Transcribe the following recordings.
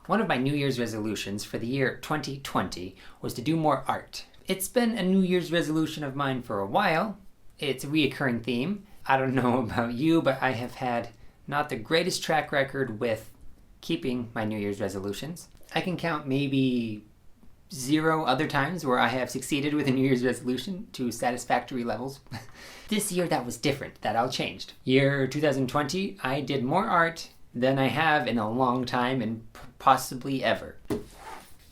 One of my New Year's resolutions for the year 2020 was to do more art. It's been a New Year's resolution of mine for a while. It's a reoccurring theme. I don't know about you, but I have had not the greatest track record with keeping my New Year's resolutions. I can count maybe 0 other times where I have succeeded with a New Year's resolution to satisfactory levels. This year that was different. That all changed. Year 2020, I did more art than I have in a long time and possibly ever.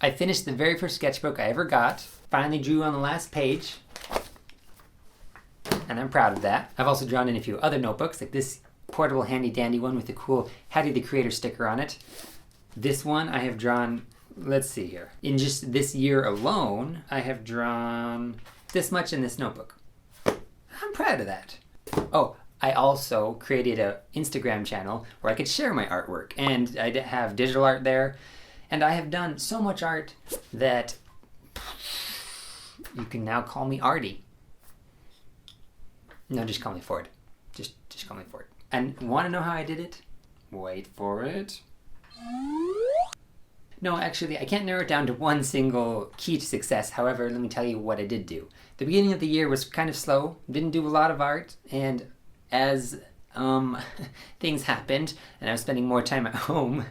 I finished the very first sketchbook I ever got. Finally drew on the last page. And I'm proud of that. I've also drawn in a few other notebooks, like this portable handy dandy one with the cool Haddy the Creator sticker on it. This one I have drawn, let's see here. In just this year alone, I have drawn this much in this notebook. I'm proud of that. Oh, I also created an Instagram channel where I could share my artwork, and I have digital art there. And I have done so much art that you can now call me Artie. No, just call me Ford. Just call me Ford. And want to know how I did it? Wait for it. No, actually, I can't narrow it down to one single key to success. However, let me tell you what I did do. The beginning of the year was kind of slow. Didn't do a lot of art. And as things happened and I was spending more time at home,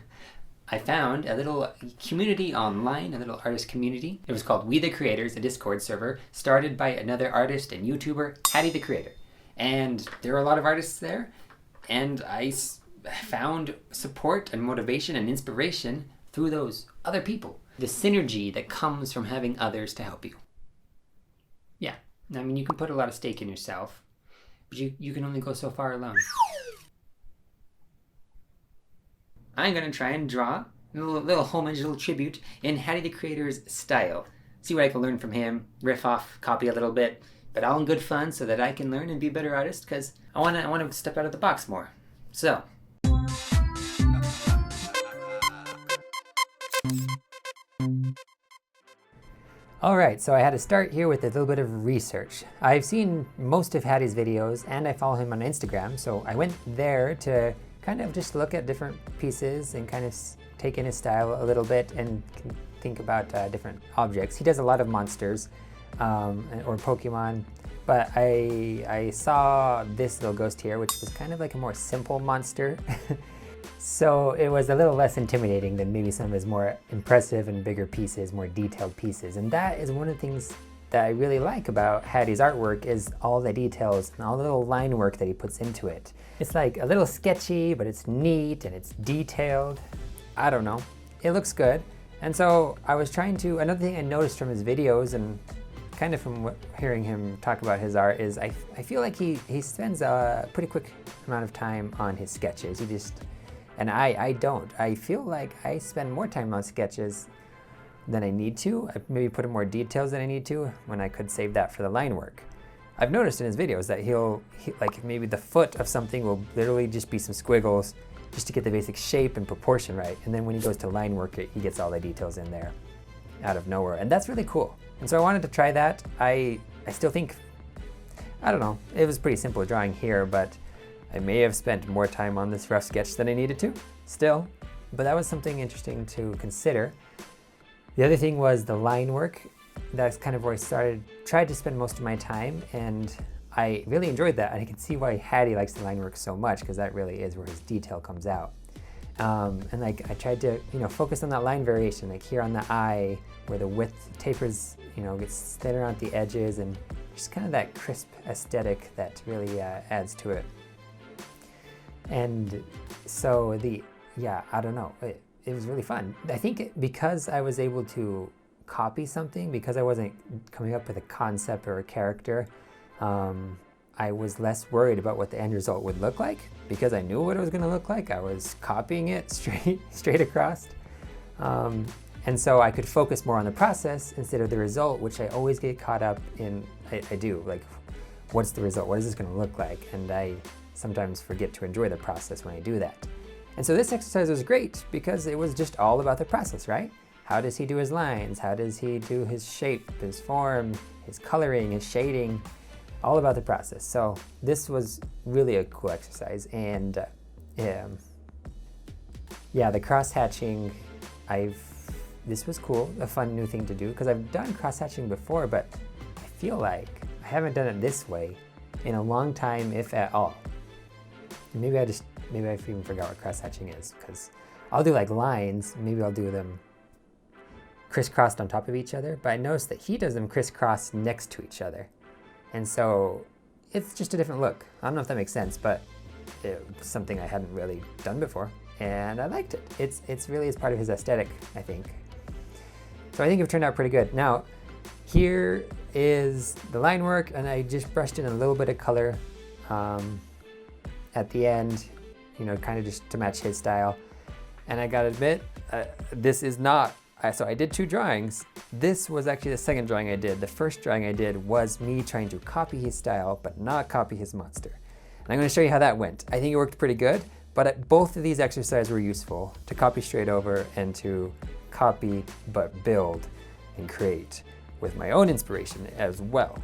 I found a little community online, a little artist community. It was called We the Creators, a Discord server, started by another artist and YouTuber, Haddy the Creator. And there were a lot of artists there, and I found support and motivation and inspiration through those other people. The synergy that comes from having others to help you. Yeah, I mean, you can put a lot of stake in yourself, but you can only go so far alone. I'm going to try and draw a little homage, a little tribute in Haddy the Creator's style. See what I can learn from him, riff off, copy a little bit, but all in good fun so that I can learn and be a better artist, because I want to step out of the box more. So. Alright, so I had to start here with a little bit of research. I've seen most of Haddy's videos and I follow him on Instagram, so I went there to kind of just look at different pieces and kind of take in his style a little bit and think about different objects. He does a lot of monsters or Pokemon, but I saw this little ghost here, which was kind of like a more simple monster. So it was a little less intimidating than maybe some of his more impressive and bigger pieces, more detailed pieces. And that is one of the things that I really like about Haddy's artwork, is all the details and all the little line work that he puts into it. It's like a little sketchy, but it's neat and it's detailed. I don't know, it looks good. And so I was trying to, another thing I noticed from his videos and kind of from hearing him talk about his art is I feel like he spends a pretty quick amount of time on his sketches. And I don't. I feel like I spend more time on sketches than I need to. I maybe put in more details than I need to when I could save that for the line work. I've noticed in his videos that he'll like maybe the foot of something will literally just be some squiggles just to get the basic shape and proportion right. And then when he goes to line work, he gets all the details in there out of nowhere. And that's really cool. And so I wanted to try that. I still think, I don't know, it was pretty simple drawing here, but I may have spent more time on this rough sketch than I needed to, still, but that was something interesting to consider. The other thing was the line work. That's kind of where I tried to spend most of my time, and I really enjoyed that. And I can see why Haddy likes the line work so much, because that really is where his detail comes out. And like I tried to, focus on that line variation, like here on the eye, where the width tapers, gets thinner on the edges, and just kind of that crisp aesthetic that really adds to it. And so I don't know, it was really fun. I think because I was able to copy something, because I wasn't coming up with a concept or a character, I was less worried about what the end result would look like, because I knew what it was going to look like. I was copying it straight across. And so I could focus more on the process instead of the result, which I always get caught up in. I do, like, what's the result? What is this going to look like? And I sometimes forget to enjoy the process when I do that. And so this exercise was great because it was just all about the process, right? How does he do his lines? How does he do his shape, his form, his coloring, his shading? All about the process. So this was really a cool exercise. And the cross hatching, this was cool, a fun new thing to do, because I've done cross-hatching before, but I feel like I haven't done it this way in a long time, if at all. Maybe I even forgot what cross-hatching is, because I'll do like lines, maybe I'll do them crisscrossed on top of each other, but I noticed that he does them crisscross next to each other. And so it's just a different look. I don't know if that makes sense, but it was something I hadn't really done before, and I liked it. It's really is part of his aesthetic, I think. So I think it turned out pretty good. Now, here is the line work, and I just brushed in a little bit of color at the end, you know, kind of just to match his style. And I gotta admit, this is not, so I did 2 drawings. This was actually the second drawing I did. The first drawing I did was me trying to copy his style, but not copy his monster. And I'm gonna show you how that went. I think it worked pretty good, but both of these exercises were useful to copy straight over and to copy but build and create with my own inspiration as well.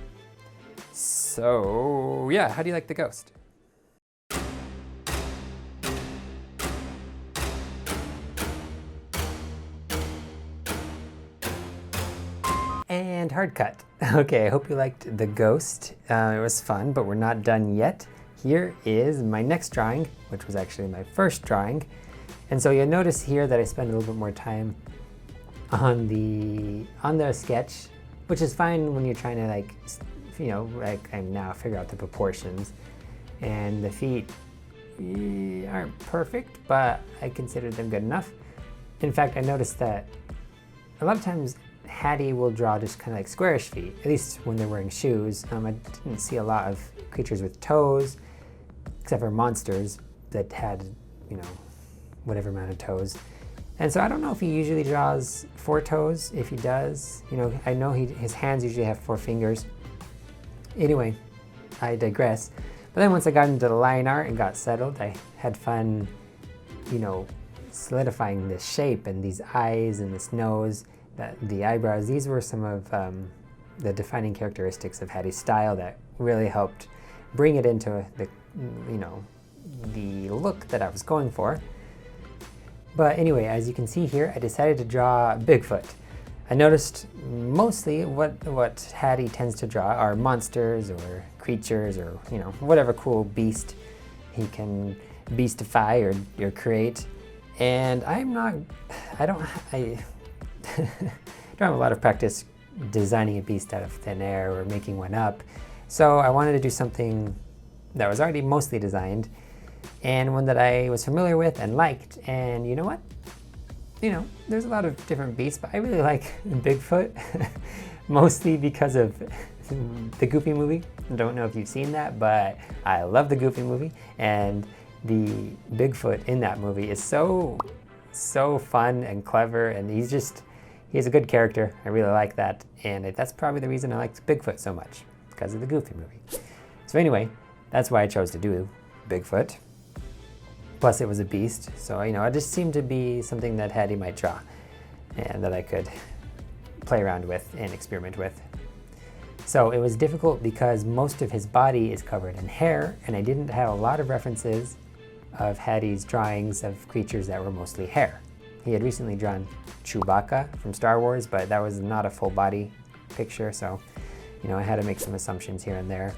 So yeah, how do you like the ghost? And hard cut. Okay, I hope you liked the ghost. It was fun, but we're not done yet. Here is my next drawing, which was actually my first drawing. And so you'll notice here that I spend a little bit more time on the sketch, which is fine when you're trying to, like, you know, like I'm now figure out the proportions. And the feet aren't perfect, but I consider them good enough. In fact, I noticed that a lot of times Haddy will draw just kind of like squarish feet, at least when they're wearing shoes. I didn't see a lot of creatures with toes, except for monsters that had, you know, whatever amount of toes. And so I don't know if he usually draws 4 toes. If he does, you know, I know his hands usually have 4 fingers. Anyway, I digress. But then once I got into the line art and got settled, I had fun, you know, solidifying this shape and these eyes and this nose, the eyebrows. These were some of the defining characteristics of Haddy's style that really helped bring it into the, you know, the look that I was going for. But anyway, as you can see here, I decided to draw Bigfoot. I noticed mostly what Haddy tends to draw are monsters or creatures or, you know, whatever cool beast he can beastify or create. And I don't have a lot of practice designing a beast out of thin air or making one up. So I wanted to do something that was already mostly designed and one that I was familiar with and liked. And you know what? You know, there's a lot of different beasts, but I really like Bigfoot, mostly because of the Goofy movie. I don't know if you've seen that, but I love the Goofy movie, and the Bigfoot in that movie is so fun and clever, and he's a good character. I really like that, and that's probably the reason I liked Bigfoot so much, because of the Goofy movie. So anyway, that's why I chose to do Bigfoot. Plus it was a beast, so you know, it just seemed to be something that Haddy might draw and that I could play around with and experiment with. So it was difficult because most of his body is covered in hair, and I didn't have a lot of references of Haddy's drawings of creatures that were mostly hair. He had recently drawn Chewbacca from Star Wars, but that was not a full body picture, so you know, I had to make some assumptions here and there.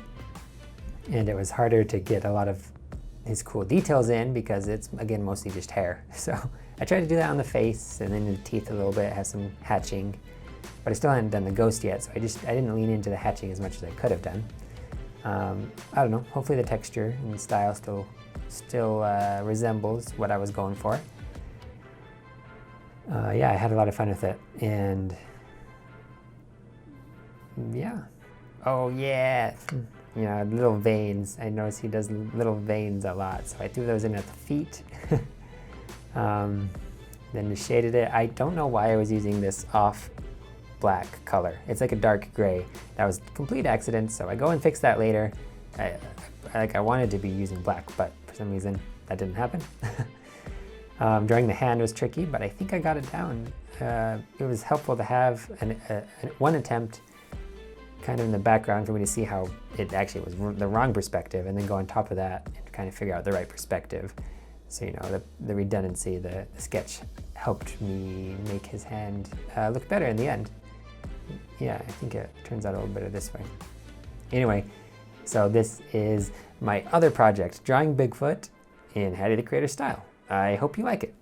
And it was harder to get a lot of his cool details in because it's, again, mostly just hair. So I tried to do that on the face and then the teeth a little bit, have some hatching, but I still hadn't done the ghost yet, so I didn't lean into the hatching as much as I could have done. I don't know, hopefully the texture and the style still resembles what I was going for. Yeah, I had a lot of fun with it, and yeah. Oh yeah, you know, little veins. I noticed he does little veins a lot, so I threw those in at the feet. Then shaded it. I don't know why I was using this off black color. It's like a dark gray. That was a complete accident, so I go and fix that later. I wanted to be using black, but for some reason that didn't happen. Drawing the hand was tricky, but I think I got it down. It was helpful to have one attempt kind of in the background for me to see how it actually was the wrong perspective, and then go on top of that and kind of figure out the right perspective. So, you know, the redundancy the sketch helped me make his hand look better in the end. Yeah, I think it turns out a little better this way. Anyway, so this is my other project, drawing Bigfoot in Haddy the Creator style. I hope you like it.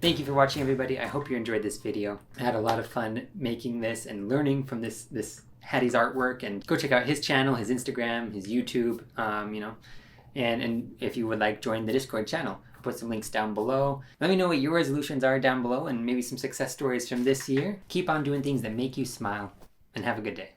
Thank you for watching, everybody. I hope you enjoyed this video. I had a lot of fun making this and learning from this Haddy's artwork. And go check out his channel, his Instagram, his YouTube, and if you would like, join the Discord channel. I'll put some links down below. Let me know what your resolutions are down below and maybe some success stories from this year. Keep on doing things that make you smile, and have a good day.